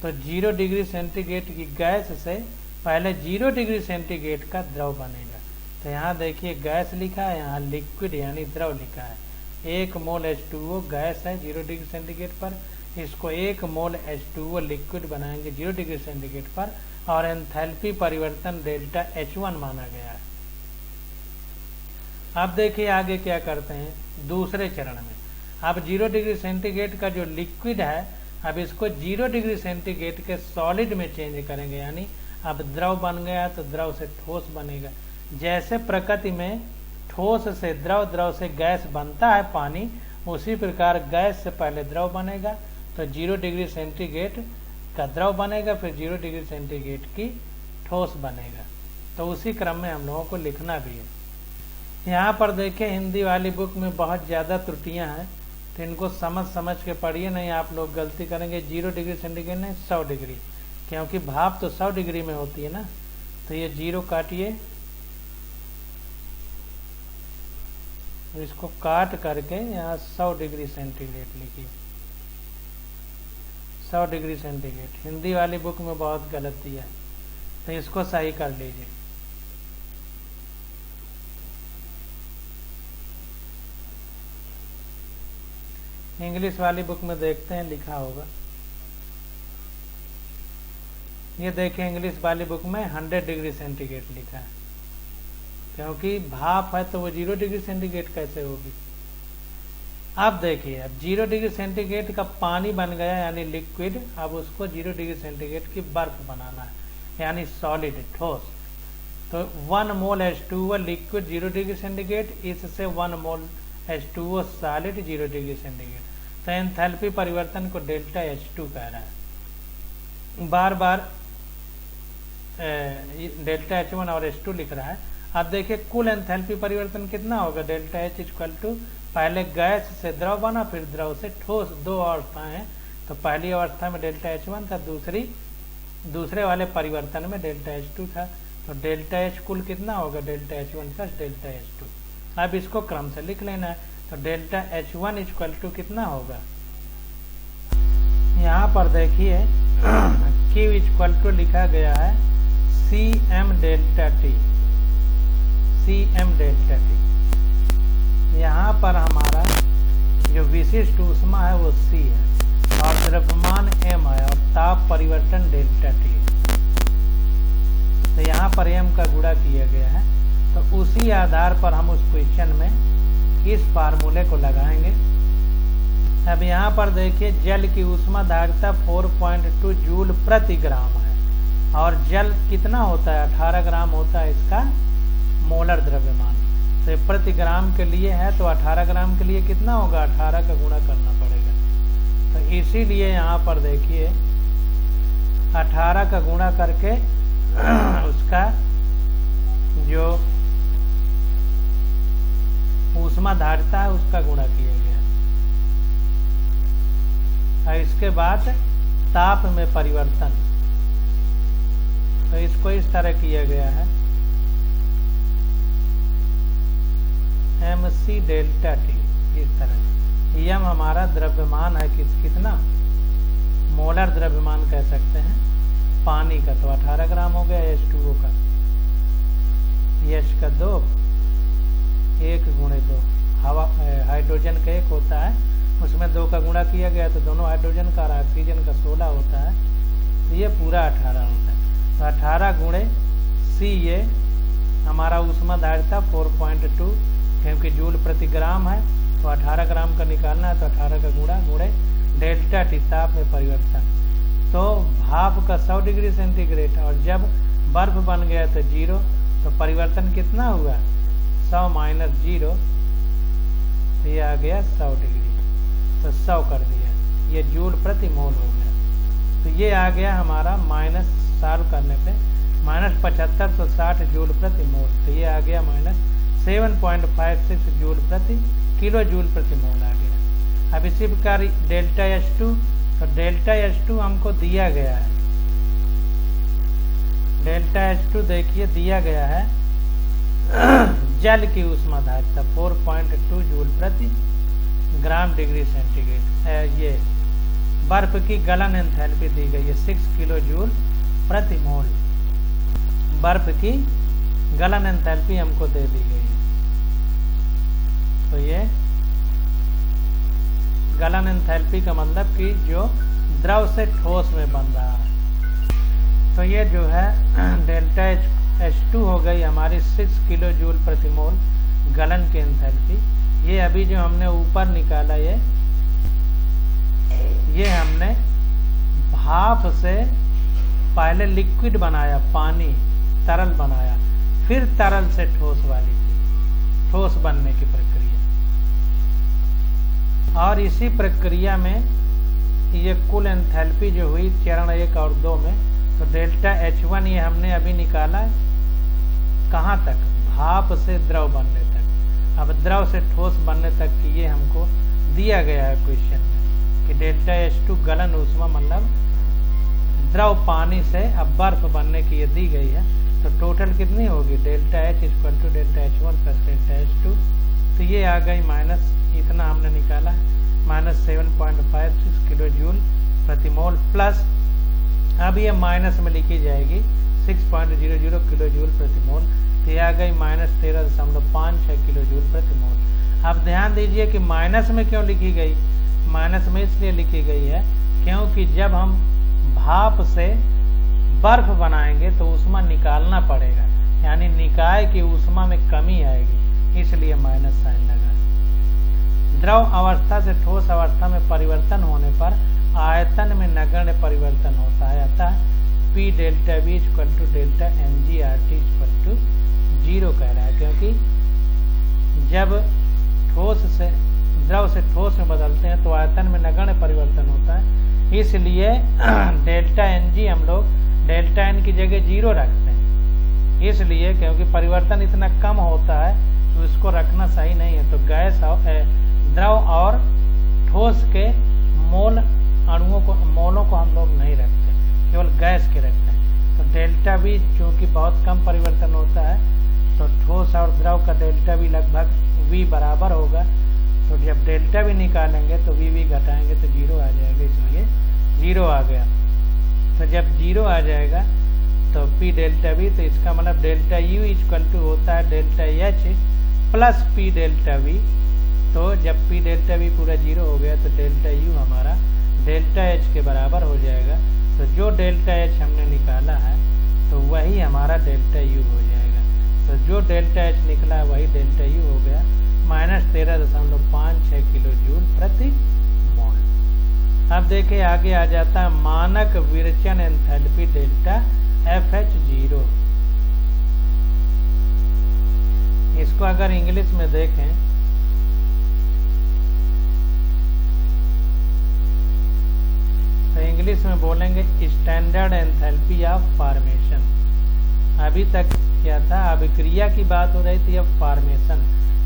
तो 0 डिग्री सेंटीग्रेड की गैस से पहले 0 डिग्री सेंटीग्रेड का द्रव बनेगा। तो यहाँ देखिए गैस लिखा है, यहाँ लिक्विड यानी द्रव लिखा है। 1 मोल H2O गैस है 0 डिग्री सेंटीग्रेड पर, इसको 1 मोल H2O लिक्विड बनाएंगे 0 डिग्री सेंटीग्रेड पर, और एंथैल्पी परिवर्तन डेल्टा H1 माना गया है। अब देखिए आगे क्या करते हैं दूसरे चरण में। अब 0 डिग्री सेंटीग्रेड का जो लिक्विड है, अब इसको 0 डिग्री सेंटीग्रेड के सॉलिड में चेंज करेंगे, यानी अब द्रव बन गया तो द्रव से ठोस बनेगा। जैसे प्रकृति में ठोस से द्रव, द्रव से गैस बनता है पानी, उसी प्रकार गैस से पहले द्रव बनेगा, तो 0 डिग्री सेंटीग्रेड का द्रव बनेगा, फिर 0 डिग्री सेंटीग्रेड की ठोस बनेगा। तो उसी क्रम में हम लोगों को लिखना भी है। यहाँ पर देखें हिंदी वाली बुक में बहुत ज़्यादा त्रुटियां हैं, तो इनको समझ के पढ़िए, नहीं आप लोग गलती करेंगे। 0 डिग्री सेंटीग्रेड नहीं 100 डिग्री, क्योंकि भाप तो 100 डिग्री में होती है ना। तो ये 0 काटिए, इसको काट करके यहाँ 100 डिग्री सेंटीग्रेड लिखिए। 100 डिग्री सेंटीग्रेड हिंदी वाली बुक में बहुत गलत दिया है, तो इसको सही कर लीजिए। इंग्लिश वाली बुक में देखते हैं लिखा होगा। ये देखें इंग्लिश वाली बुक में 100 डिग्री सेंटीग्रेड लिखा है, क्योंकि भाप है तो वो 0 डिग्री सेंटीग्रेड कैसे होगी। अब देखिए अब 0 डिग्री सेंटीग्रेड का पानी बन गया यानी लिक्विड, अब उसको 0 डिग्री सेंटीग्रेड की बर्फ बनाना है यानी सॉलिड ठोस। तो 1 मोल H2O लिक्विड 0 डिग्री सेंटीग्रेड, इससे 1 मोल H2O सॉलिड 0 डिग्री सेंटीग्रेड। तो एंथैल्पी परिवर्तन को डेल्टा H2 कह रहा है, बार बार डेल्टा H1 और H2 लिख रहा है। अब देखिए कुल एंथैल्पी परिवर्तन कितना होगा, डेल्टा H इक्वल टू पहले गैस से द्रव बना, फिर द्रव से ठोस, 2 अवस्थाएं हैं। तो पहली अवस्था में डेल्टा H1 था, दूसरे वाले परिवर्तन में डेल्टा H2 था। तो डेल्टा H कुल कितना होगा, delta H1 plus delta H2। अब इसको क्रम से लिख लेना है। तो डेल्टा H1 इक्वल टू कितना होगा, यहाँ पर देखिए Q इक्वल टू लिखा गया है CM delta T, CM delta T। यहाँ पर हमारा जो विशिष्ट ऊष्मा है वो C है, और द्रव्यमान M है, और ताप परिवर्तन डेल्टा T है। तो यहाँ पर M का गुणा किया गया है। तो उसी आधार पर हम उस क्वेश्चन में इस फार्मूले को लगाएंगे। अब यहाँ पर देखिए जल की ऊष्मा धारिता 4.2 जूल प्रति ग्राम है, और जल कितना होता है 18 ग्राम होता है इसका मोलर द्रव्यमान। तो प्रति ग्राम के लिए है, तो 18 ग्राम के लिए कितना होगा, 18 का गुणा करना पड़ेगा। तो इसीलिए यहाँ पर देखिए 18 का गुणा करके उसका जो ऊष्मा धारिता है उसका गुणा किया गया। और इसके बाद ताप में परिवर्तन, तो इसको इस तरह किया गया है MC डेल्टा T, इस तरह। यम हमारा द्रव्यमान है कितना, मोलर द्रव्यमान कह सकते हैं पानी का, तो 18 ग्राम हो गया H2O का, H का 2 1 गुणे 2, हवा हाइड्रोजन का 1 होता है, उसमें 2 का गुणा किया गया तो दोनों हाइड्रोजन का और ऑक्सीजन का 16 होता है, तो ये पूरा 18 होता है। तो 18 गुणे C ये हमारा ऊष्मा धारिता 4.2, क्योंकि जूल प्रति ग्राम है तो 18 ग्राम का निकालना है, तो 18 का गुणा गुणे डेल्टा T ताप में परिवर्तन। तो भाप का 100 डिग्री सेंटीग्रेड, और जब बर्फ बन गया तो 0, तो परिवर्तन कितना हुआ 100 माइनस 0, तो ये आ गया 100 डिग्री, तो 100 कर दिया, ये जूल प्रति मोल हो गया। तो ये आ गया हमारा माइनस सॉल्व करने पे -75 तो 60 जूल प्रति मोल, तो ये आ गया -7.56 जूल प्रति किलो जूल प्रति मोल आ गया। अब इसी प्रकार डेल्टा H2, तो डेल्टा H2 हमको दिया गया है, डेल्टा H2 देखिए दिया गया है जल की ऊष्माधारिता 4.2 जूल प्रति ग्राम डिग्री सेंटीग्रेड। ये बर्फ की गलन एंथैल्पी दी गई है 6 किलो जूल प्रति मोल, बर्फ की गलन एंथैल्पी हमको दे दी गई है। तो ये गलन एंथैल्पी का मतलब कि जो द्रव से ठोस में बन रहा है। तो ये जो है डेल्टा H2 हो गई हमारी 6 किलो जूल प्रति मोल गलन की एंथैल्पी। ये अभी जो हमने ऊपर निकाला ये हमने भाप से पहले लिक्विड बनाया, पानी तरल बनाया, फिर तरल से ठोस वाली थी, ठोस बनने की प्रक्रिया। और इसी प्रक्रिया में ये कुल एंथैल्पी जो हुई चरण 1 और 2 में, तो डेल्टा H1 ये हमने अभी निकाला कहाँ तक, भाप से द्रव बनने तक। अब द्रव से ठोस बनने तक की ये हमको दिया गया है क्वेश्चन में कि डेल्टा H2 गलन ऊष्मा मतलब द्रव पानी से अब बर्फ बनने की ये दी गई है। तो टोटल कितनी होगी, delta H equal to delta H1 plus delta H2। तो ये आ गई माइनस, इतना हमने निकाला -7.56 किलो जूल प्रति मोल प्लस, अब ये माइनस में लिखी जाएगी 6.00 किलो जूल प्रति मोल। तो ये आ गई -13.56 किलो जूल प्रति मोल। अब ध्यान दीजिए कि माइनस में क्यों लिखी गई, माइनस में इसलिए लिखी गई है क्योंकि जब हम भाप से बर्फ बनाएंगे तो ऊष्मा निकालना पड़ेगा, यानी निकाय की ऊष्मा में कमी आएगी, इसलिए माइनस साइन लगा। द्रव अवस्था से ठोस अवस्था में परिवर्तन होने पर आयतन में नगण्य परिवर्तन होता है, अतः P delta V equal to delta mgRT equal to 0 कह रहा है, क्योंकि जब द्रव से ठोस में बदलते हैं तो आयतन में नगण्य परिवर्तन होता है, इसलिए डेल्टा Ng हम लोग डेल्टा N की जगह 0 रखते हैं, इसलिए क्योंकि परिवर्तन इतना कम होता है तो इसको रखना सही नहीं है। तो गैस द्रव और ठोस के मोलों को हम लोग नहीं रखते, केवल गैस के रखते हैं। तो डेल्टा V चूँकि बहुत कम परिवर्तन होता है तो ठोस और द्रव का डेल्टा V लगभग V बराबर होगा। तो जब डेल्टा V निकालेंगे तो V घटाएंगे तो 0 आ जाएगा, इसलिए 0 आ गया। तो जब 0 आ जाएगा तो P डेल्टा V, तो इसका मतलब डेल्टा U इक्वल टू होता है delta H plus P delta V। तो जब P डेल्टा V पूरा 0 हो गया तो डेल्टा U हमारा डेल्टा H के बराबर हो जाएगा। तो जो डेल्टा H हमने निकाला है तो वही हमारा डेल्टा U हो जाएगा। तो जो डेल्टा H निकला है वही डेल्टा U हो गया, -13.56 किलो जूल प्रति मोल। अब देखिए आगे आ जाता है मानक विरचन एंथैल्पी डेल्टा FH0। इसको अगर इंग्लिश में देखें तो इंग्लिश में बोलेंगे स्टैंडर्ड एंथैल्पी ऑफ फॉर्मेशन। अभी तक क्या था, अभिक्रिया की बात हो रही थी, अब फॉर्मेशन,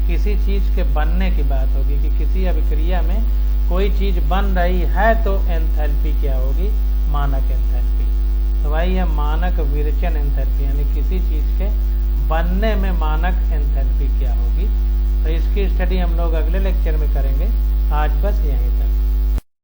किसी चीज के बनने की बात होगी कि किसी अभिक्रिया में कोई चीज बन रही है तो एंथैल्पी क्या होगी, मानक एंथैल्पी। तो वही है मानक विरचन एंथैल्पी, यानी किसी चीज के बनने में मानक एंथैल्पी क्या होगी। तो इसकी स्टडी हम लोग अगले लेक्चर में करेंगे, आज बस यहीं तक।